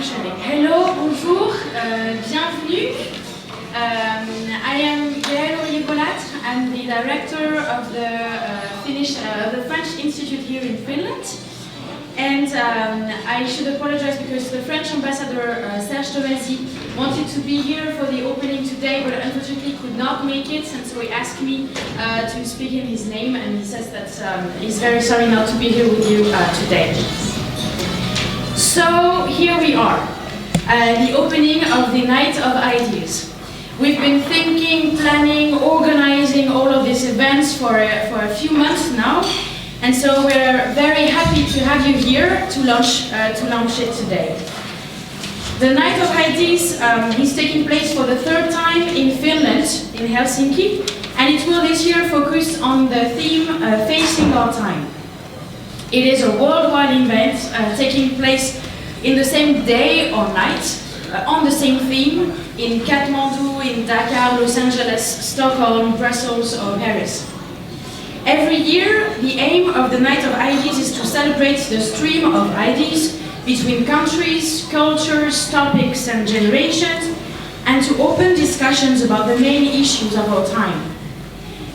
functioning. Hello, bonjour, bienvenue. I am Veera. I'm the director of the French Institute here in Finland. And I should apologize because the French ambassador, Serge wanted to be here for the opening today, but unfortunately could not make it, and so he asked me to speak in his name, and he says that he's very sorry not to be here with you today. So here we are, the opening of the Night of Ideas. We've been thinking, planning, organizing all of these events for a few months now, and so we're very happy to have you here to launch it today. The Night of Ideas is taking place for the third time in Finland, in Helsinki, and it will this year focus on the theme Facing Our Time. It is a worldwide event taking place in the same day or night, on the same theme, in Kathmandu, in Dakar, Los Angeles, Stockholm, Brussels or Paris. Every year, the aim of the Night of Ideas is to celebrate the stream of ideas between countries, cultures, topics and generations, and to open discussions about the main issues of our time.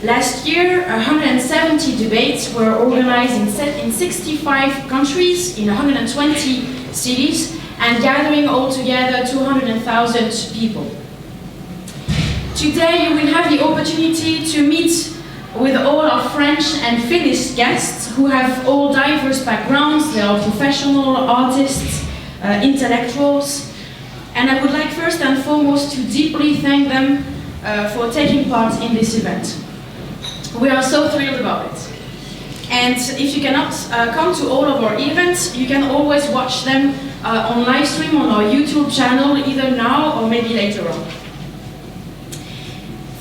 Last year, 170 debates were organized in 65 countries, in 120 cities, and gathering altogether 200,000 people. Today, you will have the opportunity to meet with all our French and Finnish guests who have all diverse backgrounds. They are professional, artists, intellectuals, and I would like first and foremost to deeply thank them for taking part in this event. We are so thrilled about it. And if you cannot come to all of our events, you can always watch them on live stream on our YouTube channel, either now or maybe later on.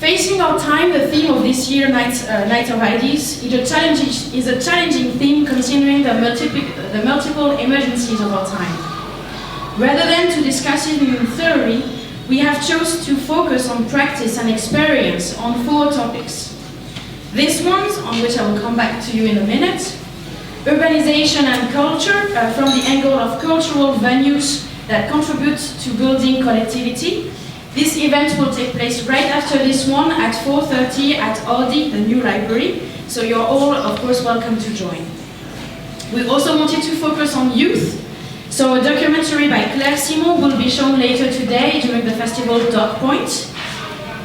Facing Our Time, the theme of this year's Night of Ideas, is a challenging theme considering the multiple emergencies of our time. Rather than to discuss it in theory, we have chosen to focus on practice and experience on 4 topics. These ones, on which I will come back to you in a minute: urbanization and culture, from the angle of cultural venues that contribute to building collectivity. This event will take place right after this one at 4:30 at Audi, the new library, so you're all, of course, welcome to join. We also wanted to focus on youth, so a documentary by Claire Simon will be shown later today during the festival Dog Point.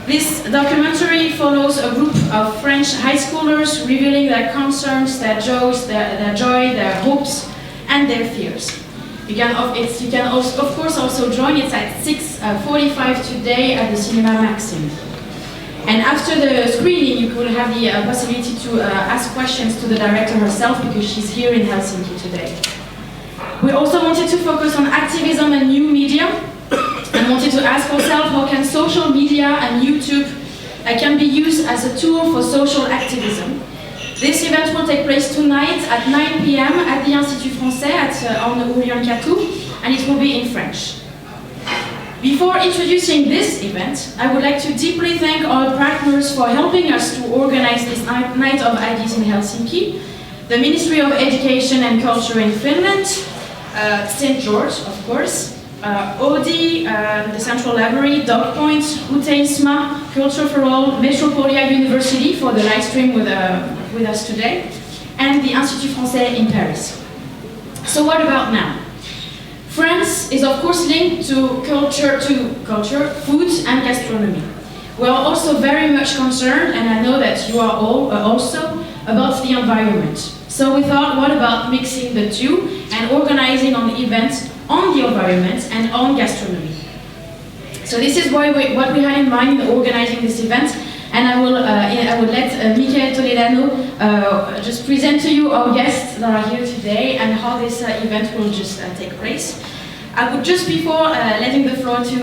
This documentary follows a group of French high schoolers revealing their concerns, their joys, their joy, their hopes, and their fears. You can of course also join. It's at 6:45 today at the Cinema Maxim. And after the screening, you will have the possibility to ask questions to the director herself because she's here in Helsinki today. We also wanted to focus on activism and new media, and wanted to ask ourselves how can social media and YouTube can be used as a tool for social activism. This event will take place tonight at 9 p.m. at the Institut Français on Ourian Katou, and it will be in French. Before introducing this event, I would like to deeply thank our partners for helping us to organize this Night of Ideas in Helsinki: the Ministry of Education and Culture in Finland, St. George, of course, Audi, the Central Library, Dog Point, Uteisma, Culture for All, Metropolia University for the live stream with us today, and the Institut Français in Paris. So what about now? France is of course linked to culture, food and gastronomy. We are also very much concerned, and I know that you are all also, about the environment. So we thought, what about mixing the two and organizing an event on the environment and on gastronomy? So this is what we had in mind in organizing this event, and I will let Michael Toledano just present to you our guests that are here today and how this event will just take place. I would just, before letting the floor to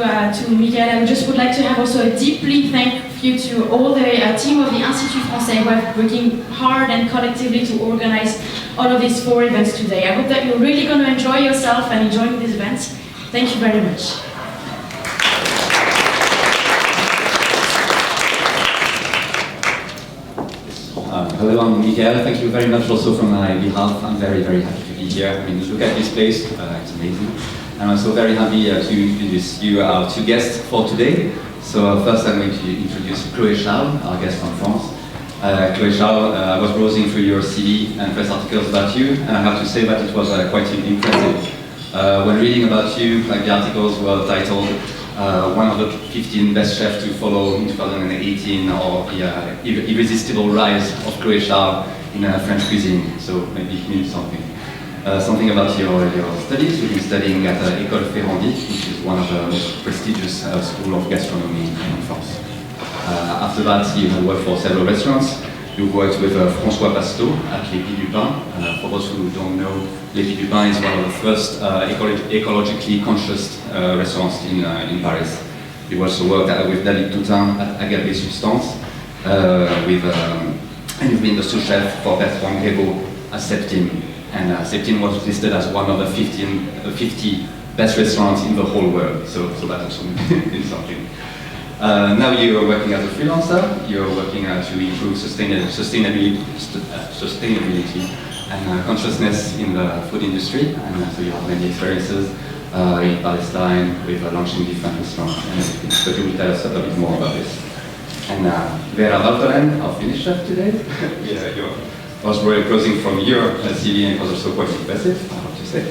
Michael, would like to have also a deeply thank you to all the team of the Institut Français who have working hard and collectively to organize all of these 4 events today. I hope that you're really going to enjoy yourself and enjoying these events. Thank you very much. Hello, I'm Michael. Thank you very much also from my behalf. I'm very, very happy to be here. I mean, look at this place, it's amazing. And I'm so very happy to introduce you our two guests for today. So first I'm going to introduce Chloé Charles, our guest from France. Chloé Charles, I was browsing through your CV and press articles about you, and I have to say that it was quite impressive. When reading about you, like the articles were titled one of the 15 best chefs to follow in 2018, or the irresistible rise of Chloé Charles in French cuisine. So maybe it means something. Something about your studies. You've been studying at École Ferrandi, which is one of the most prestigious schools of gastronomy in France. After that, you have worked for several restaurants. You worked with François Pasteau at Les Pieds du Pain. For those who don't know, Les Pieds du Pain is one of the first ecologically conscious restaurants in Paris. You also worked with David Toutain at Agave Substance, and you've been the sous chef for Bertrand Grébeau at Septime. And Septime was listed as one of the 50 best restaurants in the whole world, so that also means something. Now you're working as a freelancer, you're working to improve sustainability and consciousness in the food industry, and so you have many experiences in Palestine with launching different restaurants and everything. So you will tell us a little bit more about this. And Veera Valtonen, our Finnish chef today. I was really browsing from your CV, and it was also quite impressive, I have to say.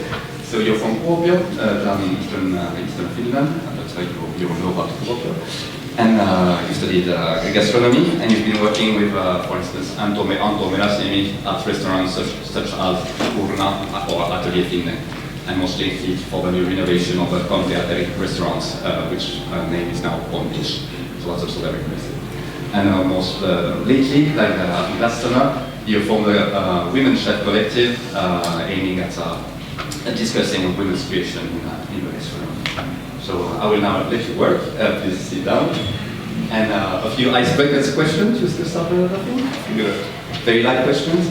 So you're from Kuopio, down in eastern Finland, that's why you know about Kuopio. And you studied gastronomy, and you've been working with, for instance, Anto Merasniemi at restaurants such as Urna or Atelier Finne, and mostly for the new renovation of the Conteateri restaurants, which name is now On Dish. So that's also very impressive. And most lately, like last summer, you formed a Women's Chef Collective aiming at discussing women's creation in the restaurant. So I will now let you work. Please sit down. And a few icebreakers questions just to start with everything. Very light questions.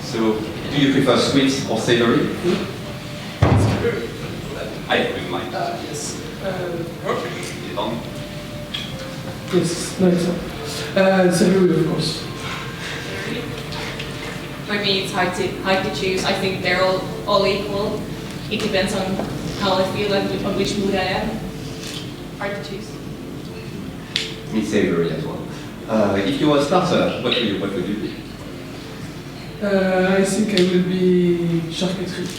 So, do you prefer sweet or savory food? I don't mind. Yes. Yes, no, it's savory, of course. For me, it's hard to choose. I think they're all equal. It depends on how I feel and on which mood I am. Hard to choose. Me savory as well. If you were a starter, what would you be? I think I will be charcuterie.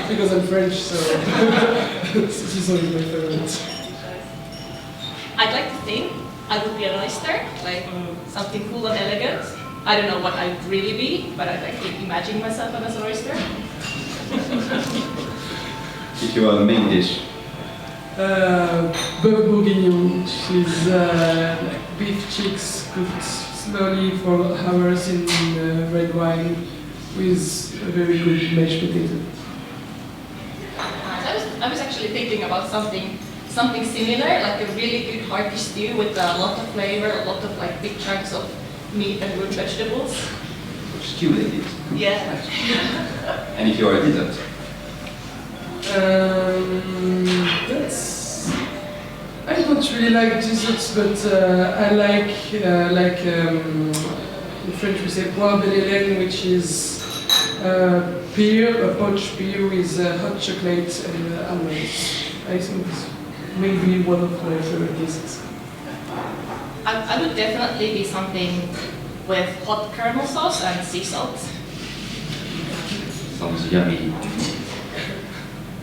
Because I'm French, so this is always my favorite. I'd like to think I would be an oyster, like something cool and elegant. I don't know what I'd really be, but I'd like to imagine myself as an oyster. If you are a main dish? Bœuf bourguignon, which is like beef cheeks cooked slowly for hours in red wine with a very good mashed potato. I was actually thinking about something similar, like a really good hearty stew with a lot of flavor, a lot of like big chunks of meat and root vegetables. Stew like it. Yeah. And if you are a dessert? I don't really like desserts, but I like in French we say poire de l'Hélène, which is pear, a poached pear with hot chocolate and almonds. I think it's maybe one of my favorite desserts. I would definitely be something with hot caramel sauce and sea salt. Sounds yummy.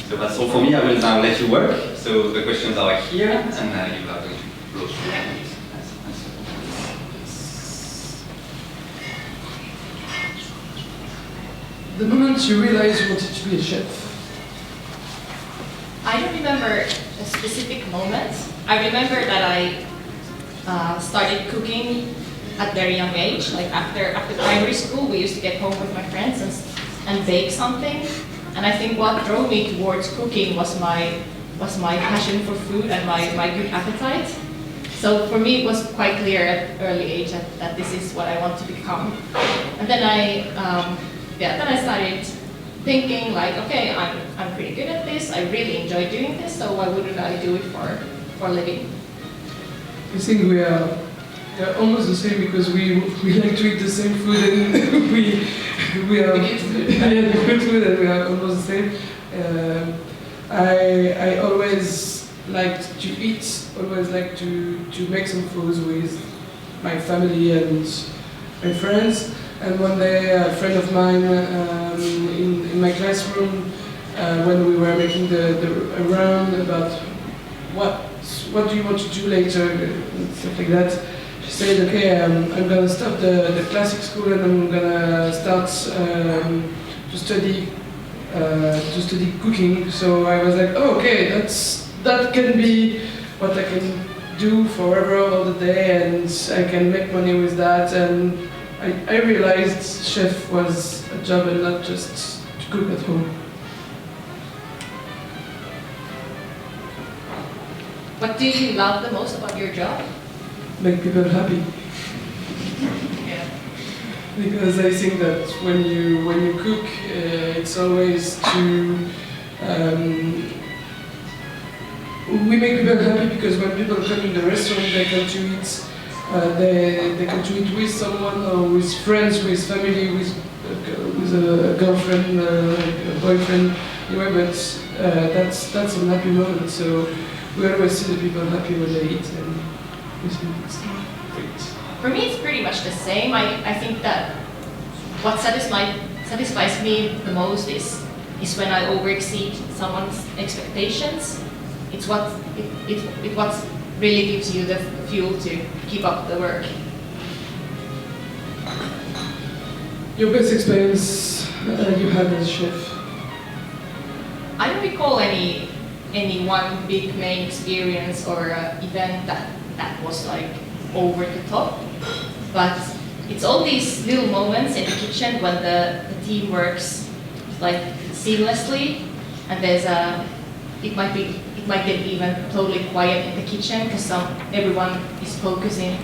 So that's all for me. I will now let you work. So the questions are here, and you have to go through them. The moment you realize you wanted to be a chef? I don't remember a specific moment. I remember that I started cooking at very young age. Like after primary school, we used to get home with my friends and bake something. And I think what drove me towards cooking was my passion for food and my good appetite. So for me, it was quite clear at early age that this is what I want to become. And then I started thinking like, okay, I'm pretty good at this. I really enjoy doing this. So why wouldn't I do it for a living? I think we are almost the same because we like to eat the same food and we are the good food and we are almost the same. I always liked to eat, always like to make some food with my family and my friends. And one day a friend of mine in my classroom, when we were making the round about what do you want to do later and stuff like that, she said, okay, I'm gonna stop the classic school and I'm gonna start to study cooking. So I was like, oh, okay, that can be what I can do forever, all the day, and I can make money with that. And I realized chef was a job and not just to cook at home. What do you love the most about your job? Make people happy. Yeah. Because I think that when you cook, it's always to we make people happy because when people come in the restaurant, they come to eat. They come to eat with someone or with friends, with family, with a girlfriend, a boyfriend. Anyway, but that's a happy moment. So we always see the people happy when they eat, and we think it's great. For me, it's pretty much the same. I think that what satisfies me the most is when I overexceed someone's expectations. It's what really gives you the fuel to keep up the work. Your best experience you had as a chef? I don't recall any one big main experience or event that was like over the top, but it's all these little moments in the kitchen when the team works like seamlessly, and there's it might get even totally quiet in the kitchen because everyone is focusing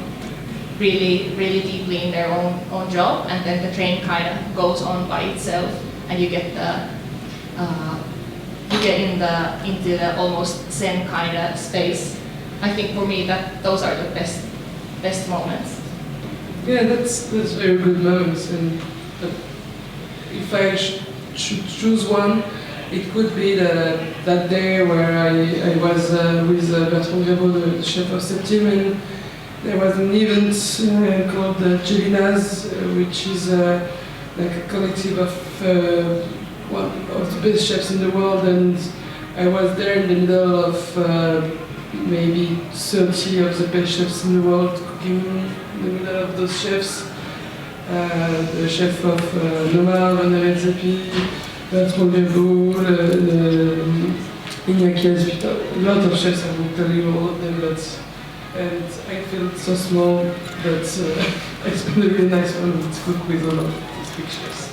really deeply in their own job, and then the train kind of goes on by itself, and you get into the almost zen kind of space. I think for me those are the best moments. Yeah, that's very good moments, and if I should choose one, it could be that day where I was with Madame le Figaro, the chef of Septime, and there was an event called Gelinas, which is like a collective of one of the best chefs in the world, and I was there in the middle of maybe 30 of the best chefs in the world cooking in the middle of those chefs. The chef of Nomar, Vanna Zapi, Valtonen, a lot of chefs, I won't tell you all of them, and I feel so small that it's been a really nice one to cook with all of these big chefs.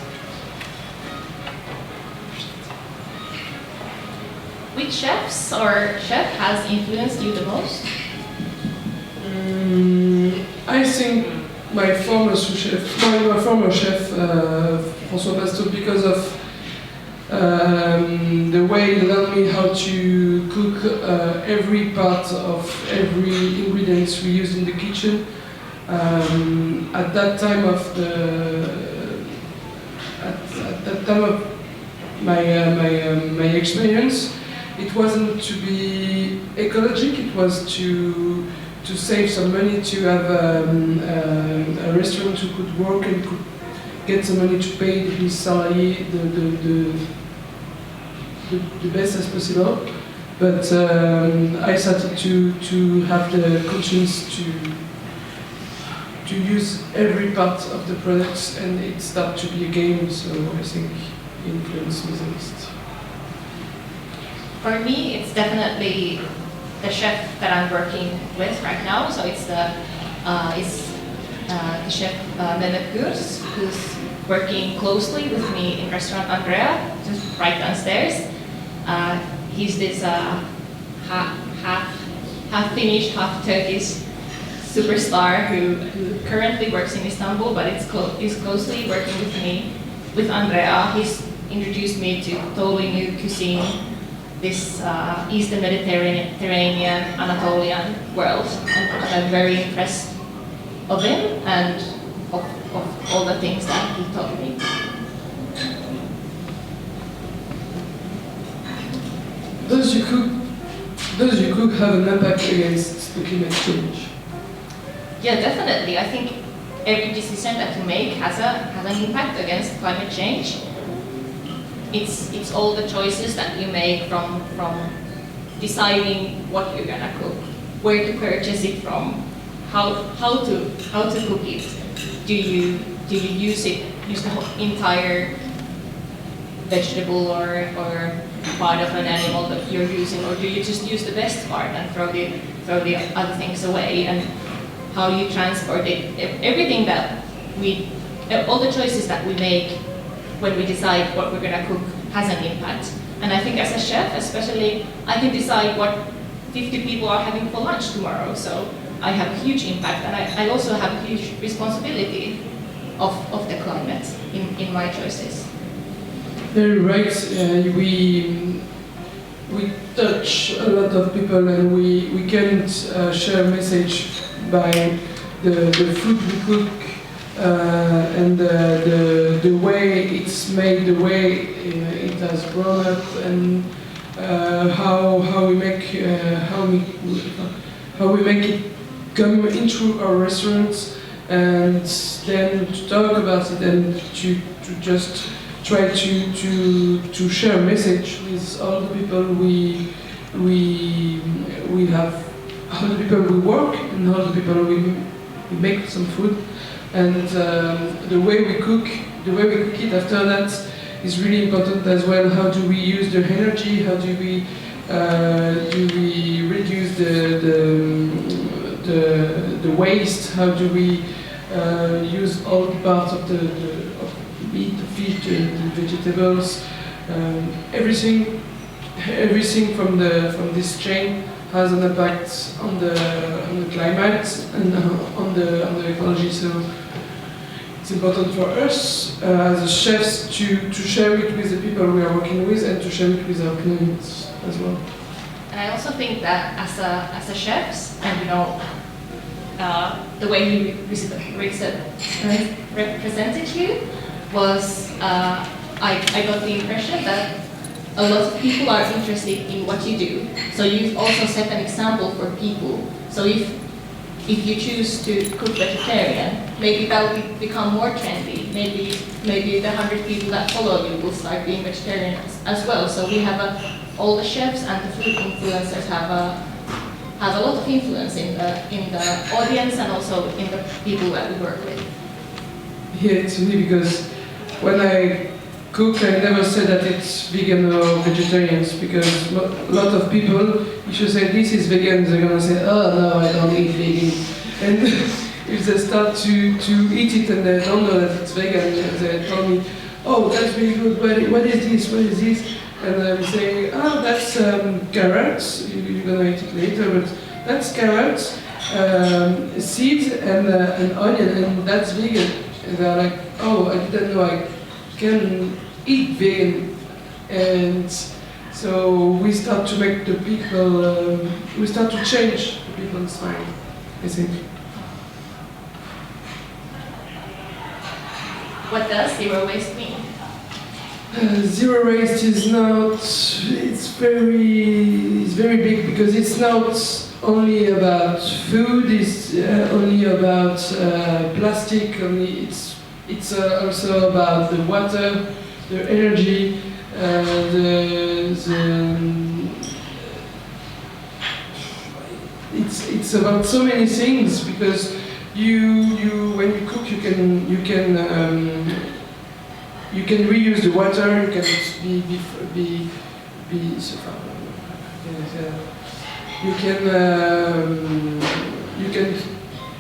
Which chefs or chef has influenced you the most? I think my former chef, François Pasto, because of the way he learned me how to cook every part of every ingredients we use in the kitchen. At that time of my experience, it wasn't to be ecologic. It was to save some money, to have a restaurant who could work and could get some money to pay his salary the best as possible. But I started to have the conscience to use every part of the products, and it started to be a game. So I think influence me the most. For me, it's definitely the chef that I'm working with right now. So it's the chef Mehmet Gurs, who's working closely with me in restaurant Andrea, just right downstairs. He's this half Finnish, half Turkish superstar who currently works in Istanbul, but is closely working with me, with Andrea. He's introduced me to totally new cuisine, this Eastern Mediterranean, Anatolian world, and I'm very impressed of him and of all the things that he taught me. does your cook have an impact against the climate change? Yeah, definitely. I think every decision that you make has an impact against climate change. It's all the choices that you make from deciding what you're gonna cook, where to purchase it from, how to cook it. Do you use the whole entire vegetable or part of an animal that you're using, or do you just use the best part and throw the other things away? And how you transport it, everything that all the choices that we make when we decide what we're gonna cook has an impact. And I think as a chef, especially, I can decide what 50 people are having for lunch tomorrow. So I have a huge impact, and I also have a huge responsibility of the climate in my choices. Very right. We touch a lot of people, and we can't share a message by the food we cook and the way it's made, the way it has grown up, and how we make it come into our restaurants, and then to talk about it and to just try to share a message with all the people we have, all the people we work, and all the people we make some food, and the way we cook it after that is really important as well. How do we use the energy? How do we reduce the waste? How do we use all parts of the meat, the fish, the vegetables, everything from this chain has an impact on the climate and on the ecology. So it's important for us as chefs to share it with the people we are working with, and to share it with our clients as well. And I also think that as a chefs, and the way he represented you was, I got the impression that a lot of people are interested in what you do. So you've also set an example for people. So if you choose to cook vegetarian, maybe that will become more trendy. Maybe the 100 people that follow you will start being vegetarian as well. So we have all the chefs and the food influencers have a lot of influence in the audience, and also in the people that we work with. Yeah, it's funny because when I cook, I never say that it's vegan or vegetarians, because a lot of people, if you say this is vegan, they're gonna say, oh no, I don't eat vegan. And if they start to eat it and they don't know that it's vegan, they tell me, oh, that's really good, what is this, what is this? And I'm saying, oh, that's carrots, you're gonna eat it later, but that's carrots, seeds and onion, and that's vegan. And they're like, oh, I didn't know I can eat vegan. And so we start to make the people, we start to change the people's mind, I think. What does zero waste mean? Zero waste is not, it's very big, because it's not only about food, it's only about plastic, it's also about the water, the energy, it's about so many things, because when you cook you can reuse the water, you can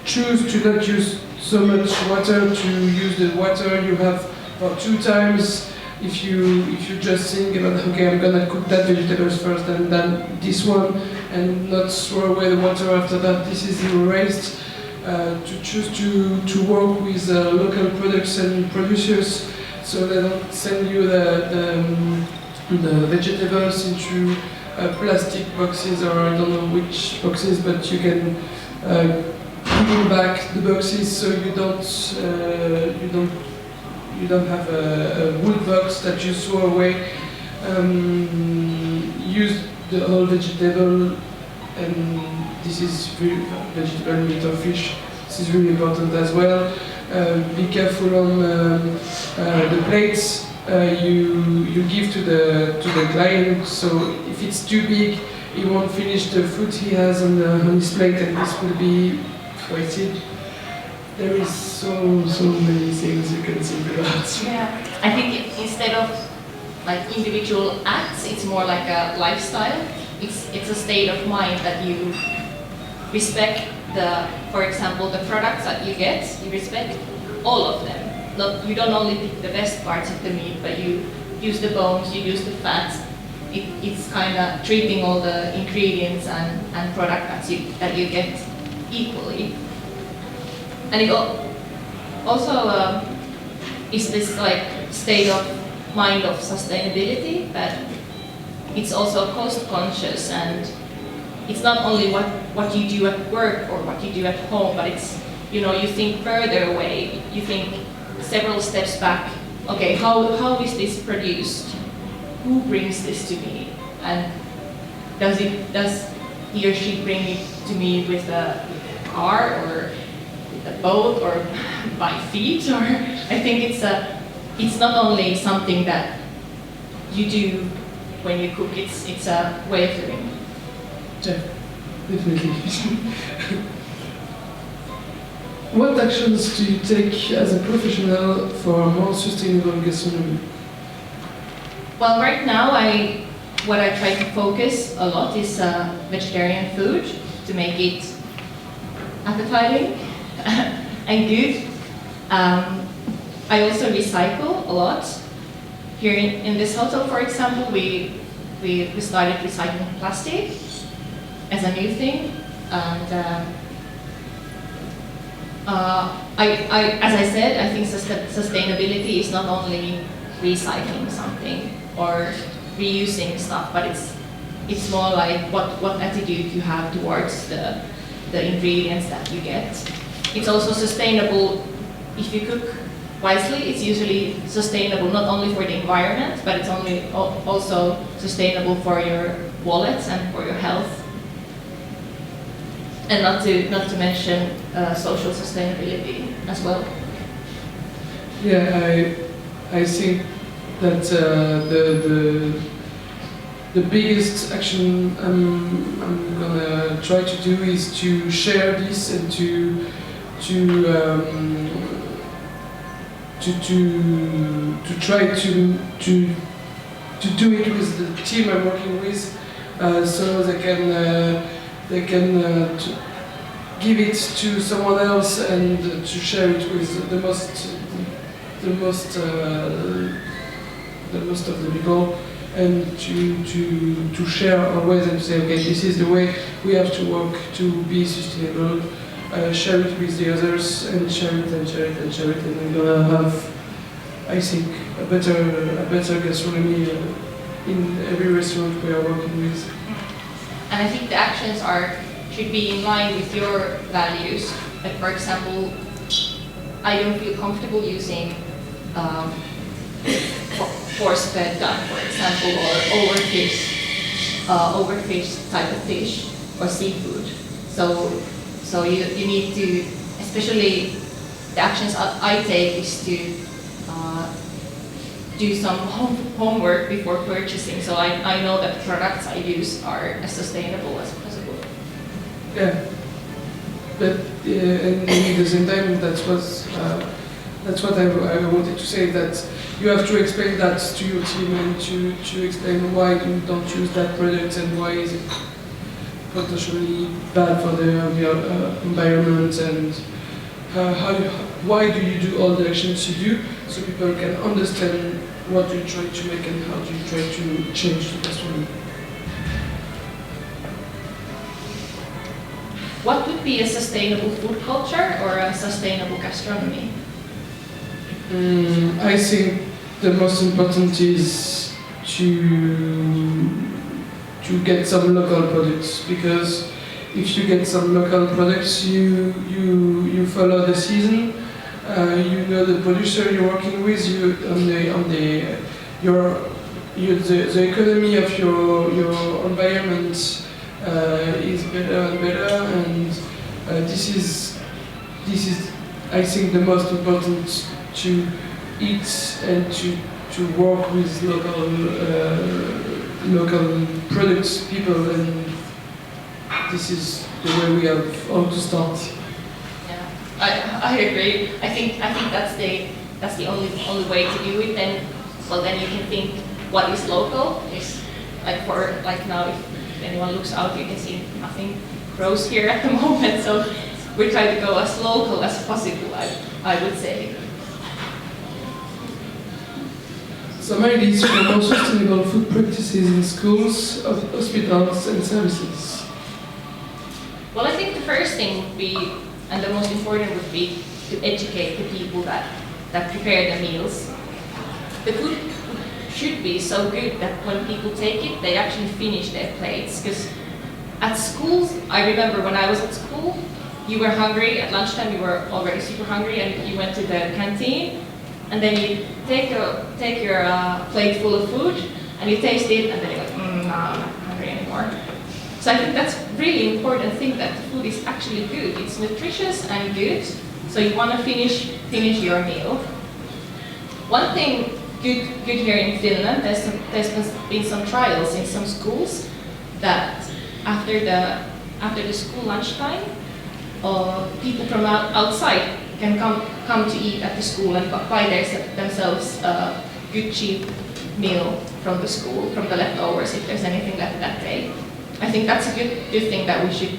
choose to not use so much water, to use the water you have for 2 times. If you just think about, okay, I'm gonna cook that vegetables first and then this one, and not throw away the water after that, this is zero waste. To choose to work with local products and producers, so they don't send you the vegetables into plastic boxes, or I don't know which boxes, but you can clean back the boxes, so you don't have a wood box that you throw away. Use the whole vegetable, and this is really vegetable, meat or fish. This is really important as well. Be careful on the plates you give to the client. So if it's too big, he won't finish the food he has on his plate, and this will be wasted. There is so many things you can think about. Yeah, I think instead of like individual acts, it's more like a lifestyle. It's a state of mind that you respect for example, the products that you get. You respect all of them. You don't only pick the best parts of the meat, but you use the bones, you use the fats. It's kind of treating all the ingredients and products that you get equally. And it also is this like state of mind of sustainability, that it's also cost conscious, and it's not only what you do at work or what you do at home, but it's, you know, you think further away, you think several steps back. Okay, how is this produced? Who brings this to me? And does he or she bring it to me with a car or with a boat or by feet? Or I think it's not only something that you do when you cook. It's a way of living. Yeah, definitely. What actions do you take as a professional for a more sustainable gastronomy? Well, right now, what I try to focus a lot is vegetarian food, to make it appetizing and good. I also recycle a lot. Here in this hotel, for example, we started recycling plastic as a new thing, and as I said, I think sustainability is not only recycling something or reusing stuff, but it's more like what attitude you have towards the ingredients that you get. It's also sustainable if you cook wisely. It's usually sustainable not only for the environment, but it's also sustainable for your wallets and for your health. And not to mention social sustainability as well. Yeah, I think that the biggest action I'm gonna try to do is to share this and to try to do it with the team I'm working with, so they can give it to someone else and to share it with the most of the people, and to share always and say, okay, this is the way we have to work to be sustainable. Share it with the others, and share it and share it and share it, and we're gonna have, I think, a better gastronomy in every restaurant we are working with. And I think the actions should be in line with your values. Like, for example, I don't feel comfortable using force-fed duck, for example, or overfish type of fish or seafood. So you need to, especially the actions I take is to do some homework before purchasing, so I know that the products I use are as sustainable as possible. Yeah, but and at the same time, that's what I wanted to say, that you have to explain that to your team and to explain why you don't use that product and why is it potentially bad for the environment, and why do you do all the actions you do, so people can understand what you try to make and how you try to change the gastronomy. What would be a sustainable food culture or a sustainable gastronomy? I think the most important is to get some local products, because if you get some local products, you follow the season, you know the producer you're working with, the economy of your environment is better and better, and this is I think the most important, to eat and to work with local products, people, and this is the way we have all to start. Yeah, I agree. I think that's the only way to do it. Then you can think what is local is like now if anyone looks out, you can see nothing grows here at the moment. So we try to go as local as possible, I would say. Some ideas for more sustainable food practices in schools, hospitals and services. Well, I think the first thing would be, and the most important would be, to educate the people that prepare the meals. The food should be so good that when people take it, they actually finish their plates. Because at schools, I remember when I was at school, you were hungry, at lunchtime you were already super hungry, and you went to the canteen, and then you take your plate full of food, and you taste it, and then you're like, no, I'm not hungry anymore. So I think that's really important thing, that the food is actually good. It's nutritious and good, so you want to finish your meal. One thing good here in Finland, there's been some trials in some schools that after the school lunchtime, people from outside can come to eat at the school and buy themselves a good cheap meal from the school, from the leftovers, if there's anything left that day. I think that's a good thing that we should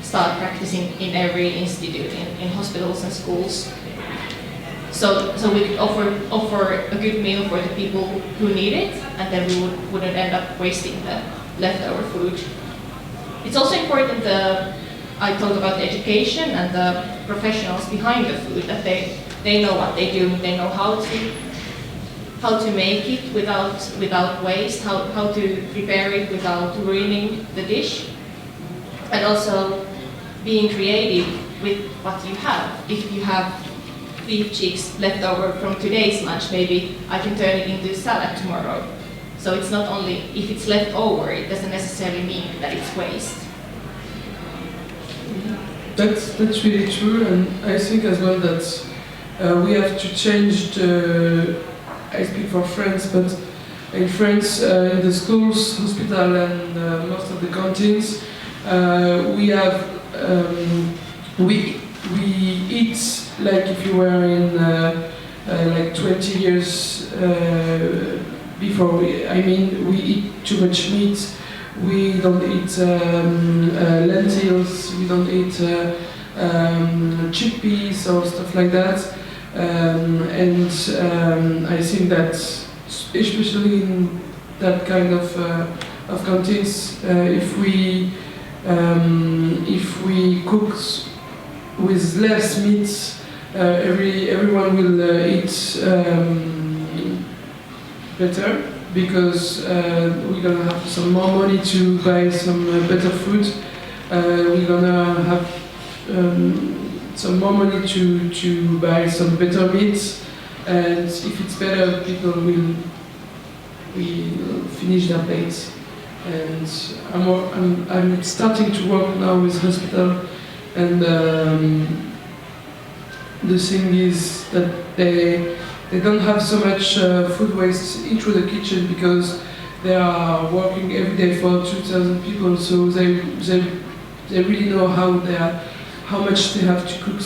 start practicing in every institute, in hospitals and schools. So we could offer a good meal for the people who need it, and then we wouldn't end up wasting the leftover food. It's also important, I talked about the education and the professionals behind the food, that they know what they do, they know how to make it without waste, how to prepare it without ruining the dish, and also being creative with what you have. If you have beef cheeks left over from today's lunch, maybe I can turn it into salad tomorrow. So it's not only if it's left over, it doesn't necessarily mean that it's waste. That's really true, and I think as well that we have to change I speak for France, but in France, in the schools, hospital, and most of the canteens, we eat like if you were in like 20 years before. We eat too much meat. We don't eat lentils. We don't eat chickpeas or stuff like that. I think that especially in that kind of canteens, if we cook with less meat, everyone will eat better, because we're gonna have some more money to buy some better food. We're gonna have some more money to buy some better meat, and if it's better, people will finish their plates. And I'm starting to work now with hospital, and the thing is that they don't have so much food waste into the kitchen, because they are working every day for 2,000 people, so they really know how much they have to cook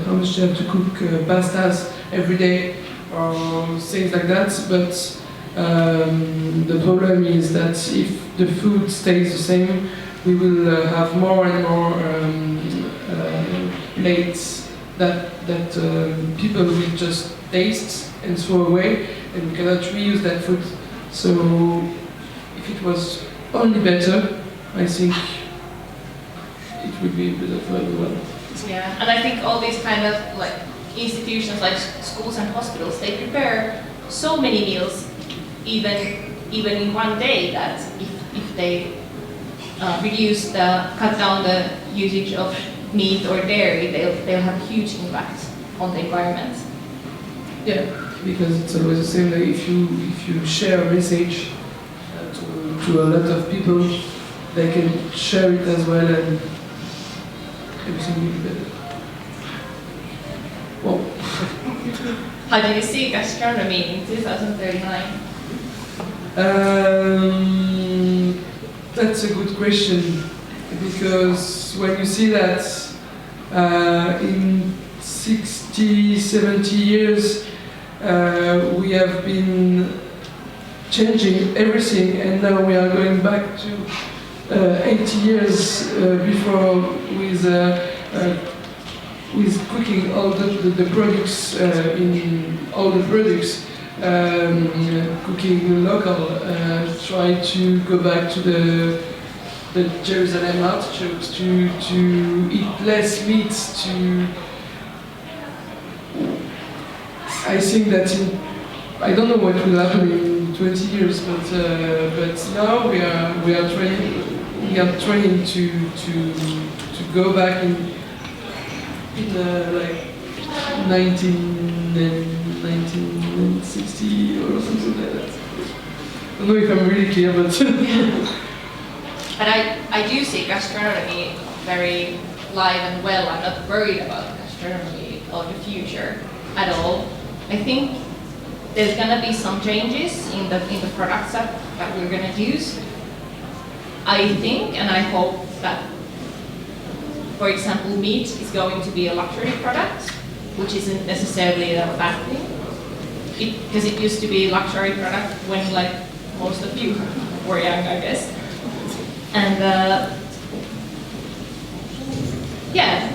how much they have to cook pastas every day or things like that. But the problem is that if the food stays the same, we will have more and more plates that people will just taste and throw away, and we cannot reuse that food. So if it was only better, I think it would be better for everyone. Yeah, and I think all these kind of like institutions like schools and hospitals, they prepare so many meals even in one day, that if they cut down the usage of meat or dairy, they'll have a huge impact on the environment. Yeah, because it's always the same. Like if you share a message to a lot of people, they can share it as well, and everything will be better. Well. How do you see gastronomy in 2039? That's a good question, because when you see that in 60, 70 years we have been changing everything, and now we are going back to 80 years before with cooking all the products in all the products, cooking local, try to go back to the Jerusalem artichokes, to eat less meat, I think that I don't know what will happen in 20 years, but now we are trying to go back in like 1960 or something like that. I don't know if I'm really clear, but But I do see gastronomy very live and well. I'm not worried about gastronomy or the future at all. I think there's gonna be some changes in the products that we're gonna use. I think and I hope that, for example, meat is going to be a luxury product, which isn't necessarily a bad thing. Because it used to be a luxury product when, like, most of you were young, I guess. And yeah,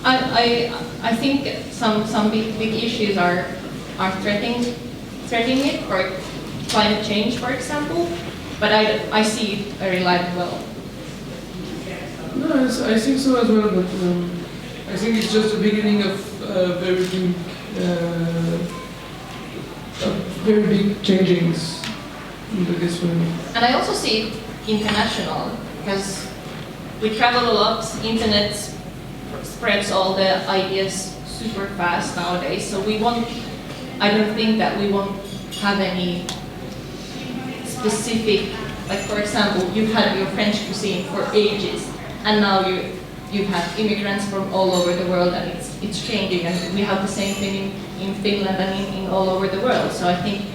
I think some big issues are threatening it, or climate change, for example. But I see it very live and well. No, I think so as well, but I think it's just the beginning of very big changings in the gastronomy. And I also see it international, because we travel a lot, internet spreads all the ideas super fast nowadays, so I don't think that we won't have any specific, like for example, you've had your French cuisine for ages, and now you have immigrants from all over the world, and it's changing, and we have the same thing in Finland and in all over the world. So I think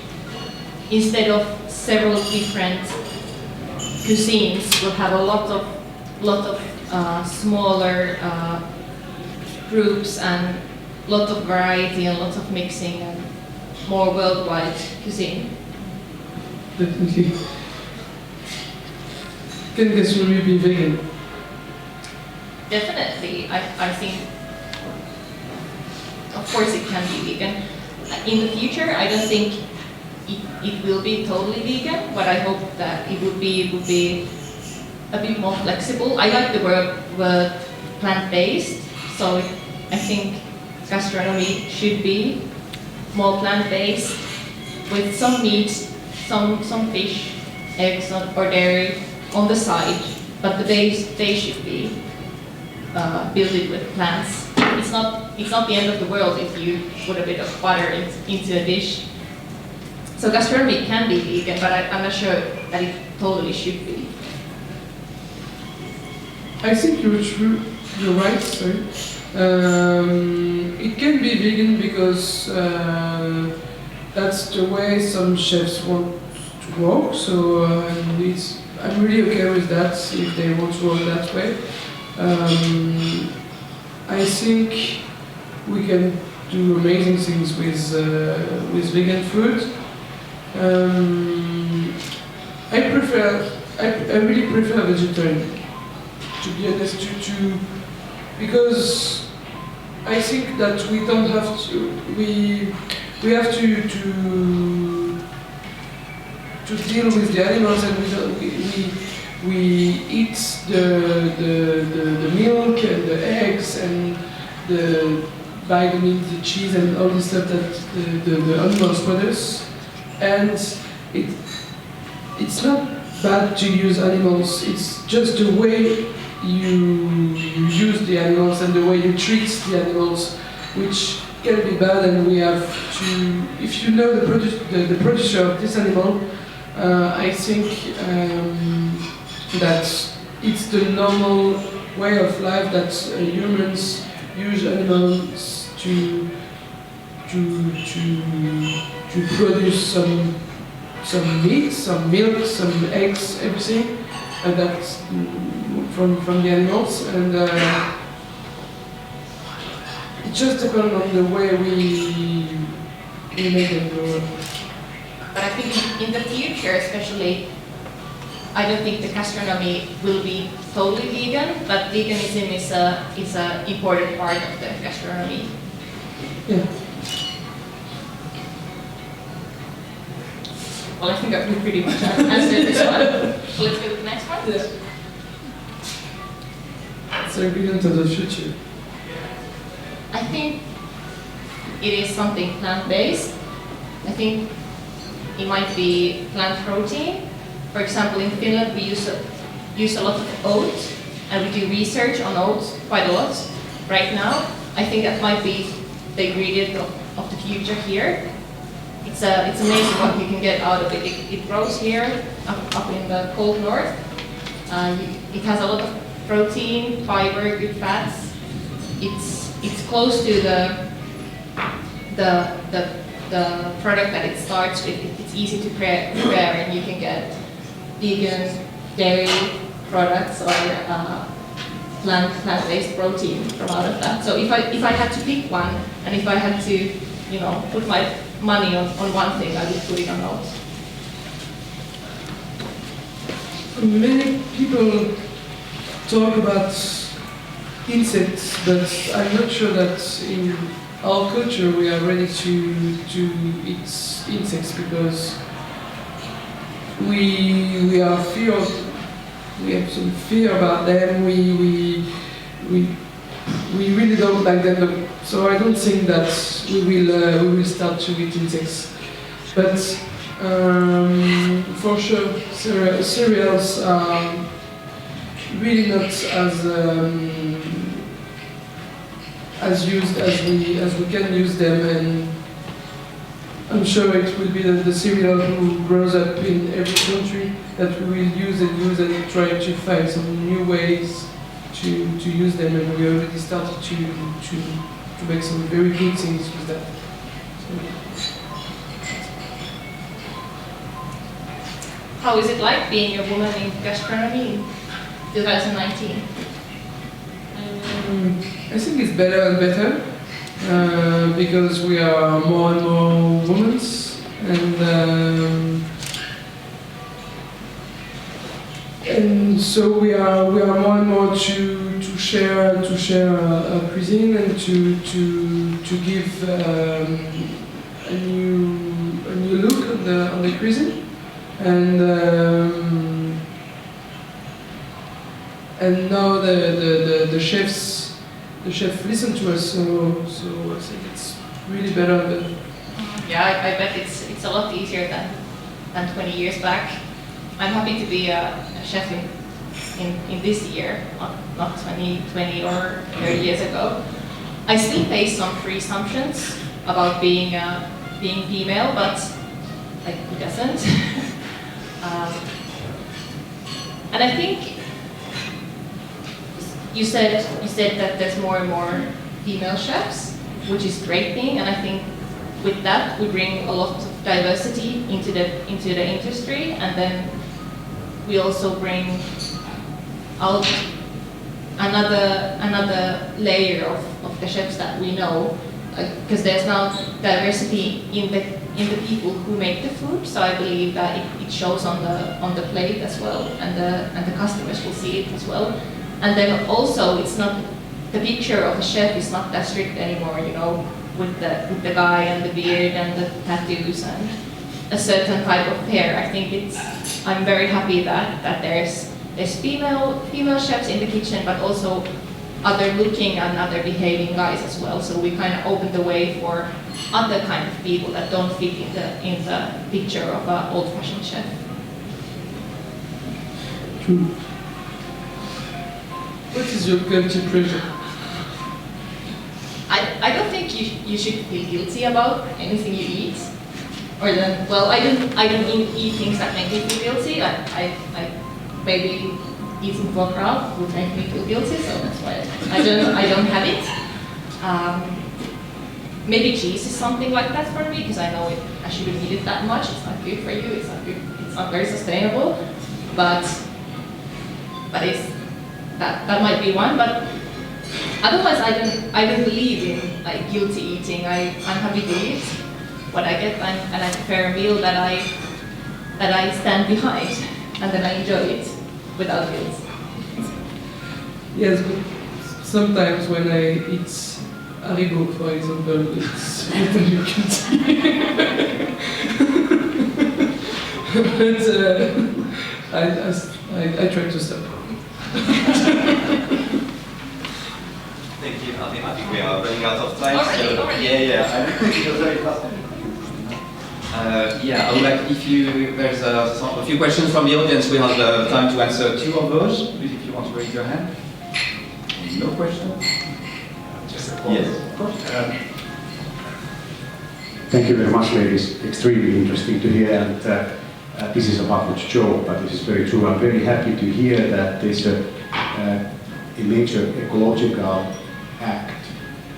instead of several different cuisines, we'll have a lot of smaller groups, and lot of variety and lots of mixing, and more worldwide cuisine. Definitely. Can gastronomy be vegan? Definitely, I think, of course it can be vegan. In the future, I don't think it will be totally vegan, but I hope that it would be a bit more flexible. I like the word plant-based, so I think gastronomy should be more plant-based, with some meat, some fish, eggs or dairy on the side, but the base should be built with plants. It's not the end of the world if you put a bit of butter into a dish. So gastronomy can be vegan, but I'm not sure that it totally should be. I think you're right, sorry. It can be vegan because that's the way some chefs want to work, so I'm really okay with that if they want to work that way. I think we can do amazing things with vegan food. I really prefer vegetarian, to be honest, because I think that we don't have to, we have to deal with the animals, and we eat the milk and the eggs and buy the meat, the cheese and all the stuff that the animals produce. And it's not bad to use animals, it's just the way you use the animals and the way you treat the animals, which can be bad, and we have to, if you know the producer of this animal, I think that it's the normal way of life that humans use animals to produce some meat, some milk, some eggs, everything, and that's from the animals, and it just depends on the way we make them grow. But I think in the future, especially, I don't think the gastronomy will be totally vegan, but veganism is a important part of the gastronomy. Yeah. Well, I think I've pretty much answered this one. So let's go to the next one. Yeah. It's an ingredient of the future. I think it is something plant-based. I think it might be plant protein. For example, in Finland we use a lot of oats, and we do research on oats quite a lot right now. I think that might be the ingredient of the future here. It's amazing what you can get out of it. It grows here up in the cold north. It has a lot of protein, fiber, good fats. It's close to the product that it starts with. It's easy to prepare, and you can get vegan dairy products or plant-based protein from out of that. So if I had to pick one, and if I had to, put my money on one thing, I would put it on oats. Many people talk about insects, but I'm not sure that in our culture we are ready to eat insects, because we have some fear about them. We really don't like them. So I don't think that we will start to eat insects. But for sure, cereals are really not as used as we can use them, and I'm sure it will be the cereal who grows up in every country that we will use and try to find some new ways to use them, and we already started to make some very good things with that. How is it like being a woman in gastronomy in 2019? I think it's better and better because we are more and more women, and so we are more and more to share our cuisine, and to give a new look on the cuisine, and now the chefs listen to us, so I think it's really better. Yeah, I bet it's a lot easier than 20 years back. I'm happy to be a chef in this year, not 20 or 30 years ago. I still face some presumptions about being female, but like, who doesn't? And I think you said that there's more and more female chefs, which is a great thing, and I think with that we bring a lot of diversity into the industry, and then we also bring out another layer of the chefs that we know, because there's now diversity in the people who make the food. So I believe that it shows on the plate as well, and the customers will see it as well. And then also, it's not, the picture of a chef is not that strict anymore, with the guy and the beard and the tattoos and a certain type of hair. I think I'm very happy that there's female chefs in the kitchen, but also other looking and other behaving guys as well. So we kind of open the way for other kind of people that don't fit in the picture of an old-fashioned chef. True. What is your guilty pleasure? I don't think you should feel guilty about anything you eat. Or then, well, I don't eat things that make me feel guilty. I maybe eating foie gras would make me feel guilty, so that's why I don't have it. Maybe cheese is something like that for me, because I know I shouldn't eat it that much. It's not good for you. It's not good. It's not very sustainable. But it's that might be one. But otherwise, I don't believe in like guilty eating. I'm happy to eat what I get, and I prepare a meal that I stand behind, and then I enjoy it without guilt. Yes, but sometimes when I eat Haribo, for example, it's really guilty. But I try to stop. Thank you. I think we are running out of time. Already? Yeah. I think it was very fast. Yeah, I would like, there's a few questions from the audience, we have time to answer 2 of those. Please, if you want to raise your hand. No questions? Just a Yes, comment. of course. Thank you very much, ladies. Extremely interesting to hear, and this is a much joke, but this is very true. I'm very happy to hear that there's a major ecological act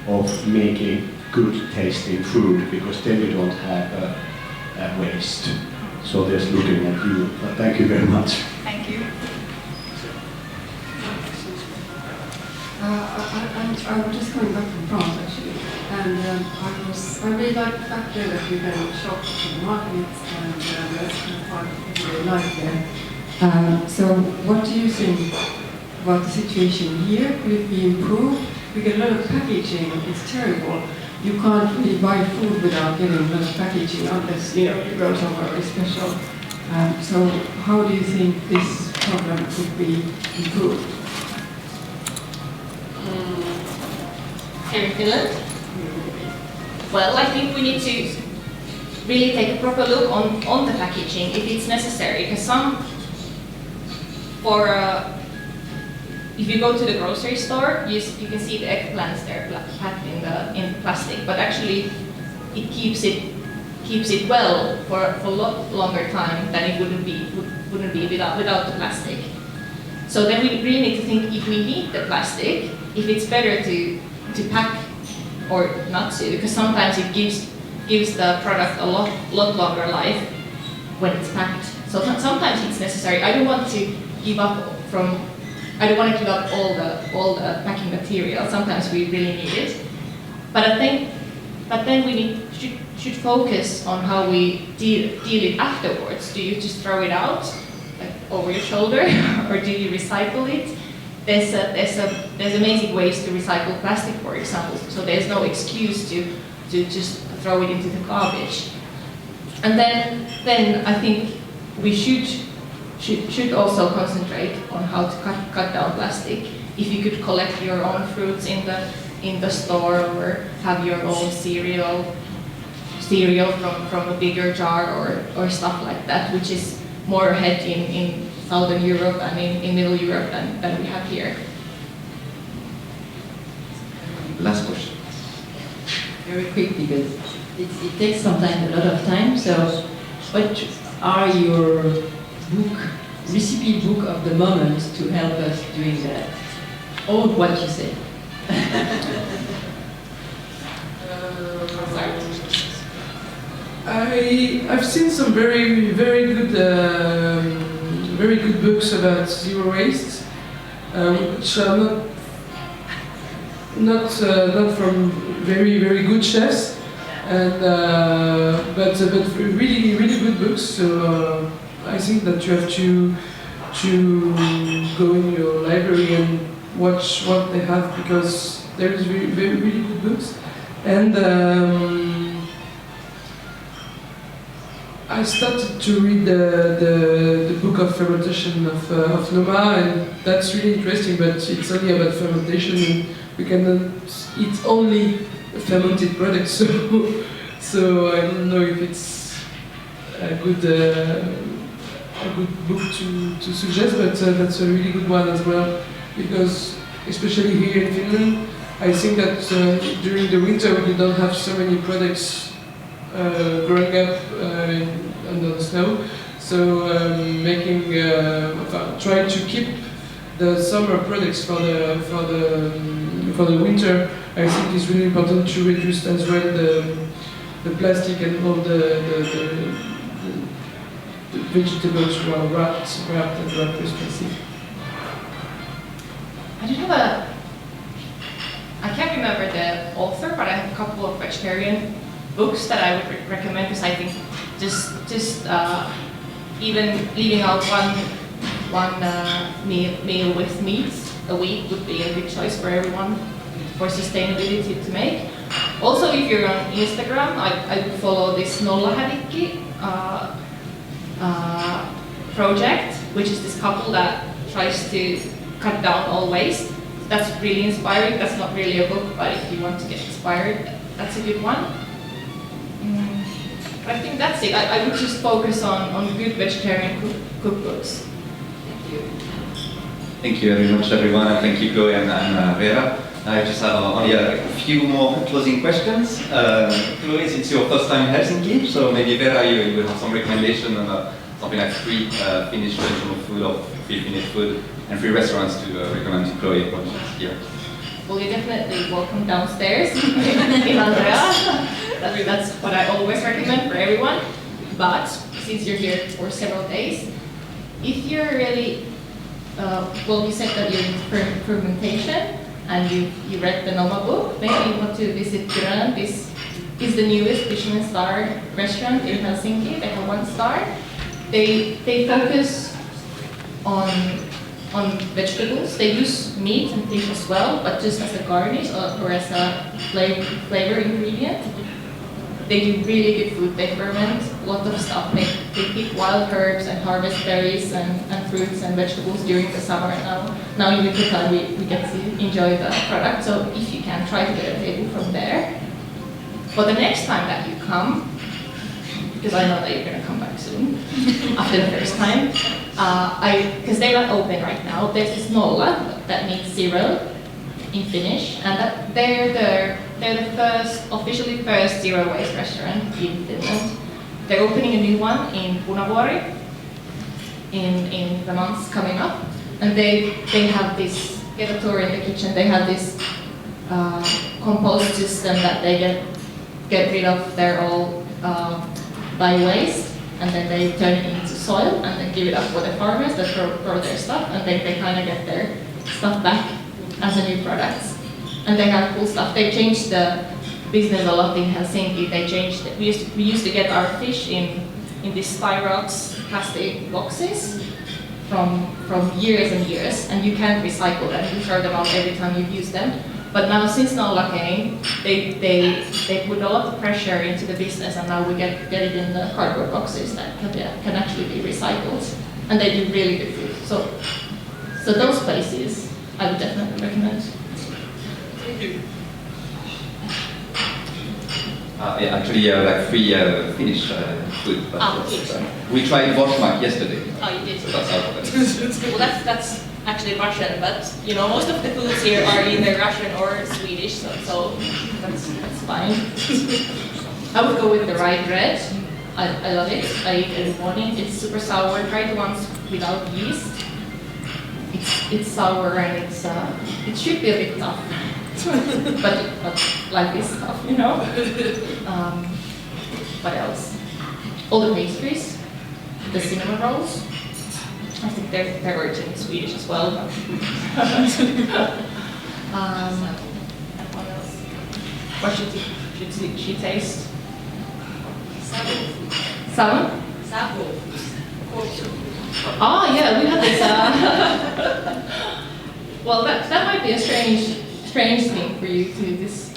of making good tasting food, because then you don't have waste. So there's looking at you. But thank you very much. Thank you. I'm just coming back from France actually, and I really like the fact there that you can shop in the markets, and that's kind of part of everyday life there. So what do you think about the situation here? Could it be improved? Because a lot of packaging is terrible. You can't really buy food without getting a lot of packaging unless you go somewhere very special. So how do you think this problem could be improved? Here in Finland? Well, I think we need to really take a proper look on the packaging if it's necessary, because if you go to the grocery store, you can see the eggplants there packed in plastic, but actually it keeps it well for a lot longer time than it wouldn't be without the plastic. So then we really need to think if we need the plastic, if it's better to pack or not to, because sometimes it gives the product a lot longer life when it's packed. So sometimes it's necessary. I don't want to give up all the packing material. Sometimes we really need it, but then we should focus on how we deal it afterwards. Do you just throw it out like over your shoulder, or do you recycle it? There's amazing ways to recycle plastic, for example. So there's no excuse to just throw it into the garbage. And then I think we should also concentrate on how to cut down plastic. If you could collect your own fruits in the store, or have your own cereal from a bigger jar, or stuff like that, which is more ahead in Southern Europe and in Middle Europe than we have here. Last question. Very quick, because it takes sometimes a lot of time. So, what are your recipe book of the moment to help us doing that? Or what you say? I've seen some very good books about zero waste, which are not from very good chefs, and but really good books. So I think that you have to go in your library and watch what they have, because there is really good books. And I started to read the book of fermentation of Noma, and that's really interesting, but it's only about fermentation, and we cannot eat only fermented products, so I don't know if it's a good book to suggest, but that's a really good one as well, because especially here in Finland, I think that during the winter you don't have so many products growing up under the snow. So trying to keep the summer products for the winter, I think is really important to reduce as well the plastic and all the vegetables who are wrapped with plastic. I can't remember the author, but I have a couple of vegetarian books that I would recommend, because I think just even leaving out one meal with meat a week would be a good choice for everyone for sustainability to make. Also, if you're on Instagram, I would follow this Nollahävikki project, which is this couple that tries to cut down all waste. That's really inspiring. That's not really a book, but if you want to get inspired, that's a good one. I think that's it. I would just focus on good vegetarian cookbooks. Thank you. Thank you very much, everyone, and thank you, Chloé and Veera. I just have only a few more closing questions. Chloé, it's your first time in Helsinki, so maybe Veera, you will have some recommendation on something like free Finnish traditional food or free Finnish food and free restaurants to recommend to Chloé when she's here. Well, you're definitely welcome downstairs in Andrea. That's what I always recommend for everyone. But since you're here for several days, if you're really, well, you said that you're in fermentation and you read the Noma book, maybe you want to visit Cuisine. This is the newest Michelin star restaurant in Helsinki. They have 1 star. They focus on vegetables. They use meat and fish as well, but just as a garnish or as a flavor ingredient. They do really good food. They ferment a lot of stuff. They pick wild herbs and harvest berries and fruits and vegetables during the summer. Now in winter time we get to enjoy the product. So if you can, try to get a table from there. For the next time that you come, because I know that you're going to come back soon after the first time, because they're not open right now. There's this Nolla, that means 0 in Finnish, and that they're the officially first zero waste restaurant in Finland. They're opening a new one in Punavuori in the months coming up, and they have this, get a tour in the kitchen. They have this compost system that they get rid of their old by waste, and then they turn it into soil and then give it up for the farmers that grow their stuff, and then they kind of get their stuff back as a new product. And they have cool stuff. They changed the business a lot in Helsinki. They changed it. We used to get our fish in these Styrox plastic boxes from years and years, and you can't recycle them. You throw them out every time you use them. But now, since Nolla came, they put a lot of pressure into the business, and now we get it in the cardboard boxes that can actually be recycled, and they do really good food. So those places I would definitely recommend. Thank you. Yeah, actually, like free Finnish food. But we tried Vorsmak yesterday. Oh, you did. So that's out of it. Well, that's actually Russian, but you know, most of the foods here are either Russian or Swedish, so that's fine. I would go with the rye bread. I love it. I eat it every morning. It's super sour. Try the ones without yeast. It's sour and it should be a bit tough. but life is tough, you know. What else? All the pastries, the cinnamon rolls. I think they're originally Swedish as well. And what else? What should she taste? Salmon? Savory. Oh yeah, we have this. Well, that might be a strange thing for you to this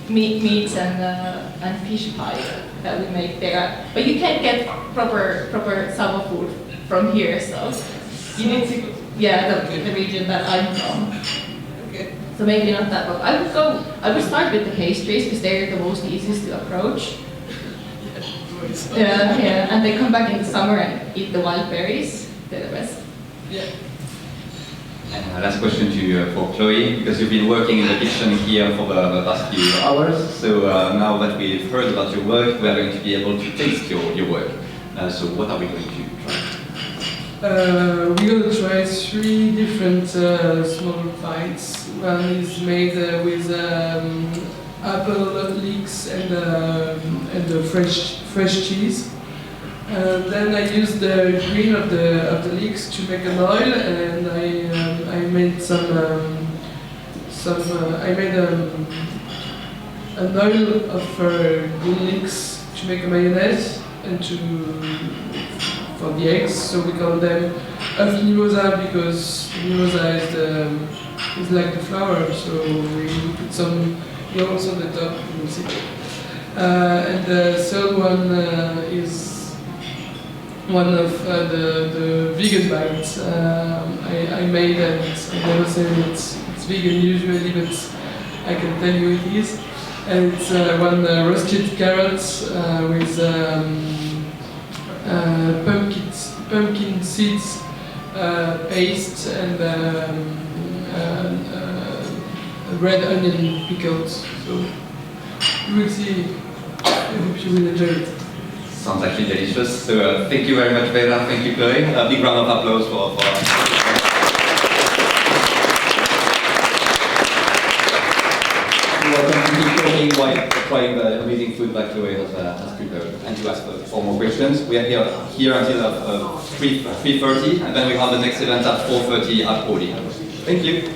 meat and fish pie that we make there. But you can't get proper Savo food from here, so you need to the region that I'm from. Okay. So maybe not that, but I would start with the pastries because they're the most easiest to approach. Yeah, and they come back in the summer and eat the wild berries. They're the best. Yeah. And last question to you for Chloé, because you've been working in the kitchen here for the past few hours. So now that we've heard about your work, we are going to be able to taste your work. So what are we going to try? We're going to try 3 different small bites. One is made with apple leeks and the fresh cheese. Then I used the green of the leeks to make an oil, and I made an oil of green leeks to make a mayonnaise and for the eggs. So we call them œuf mimosa because mimosa is like the flower. So we put some yolks on the top. You will see. And the third one is one of the vegan bites I made, and I never say it's vegan usually, but I can tell you it is. And it's one roasted carrots with pumpkin seeds paste and red onion pickles. So you will see. I hope you will enjoy it. Sounds actually delicious. So thank you very much, Veera. Thank you, Chloé. A big round of applause for welcome to keep talking while trying the amazing food that Chloé has prepared. And to ask for more questions. We are here until 3:30, and then we have the next event at 4:30 at Audi. Thank you.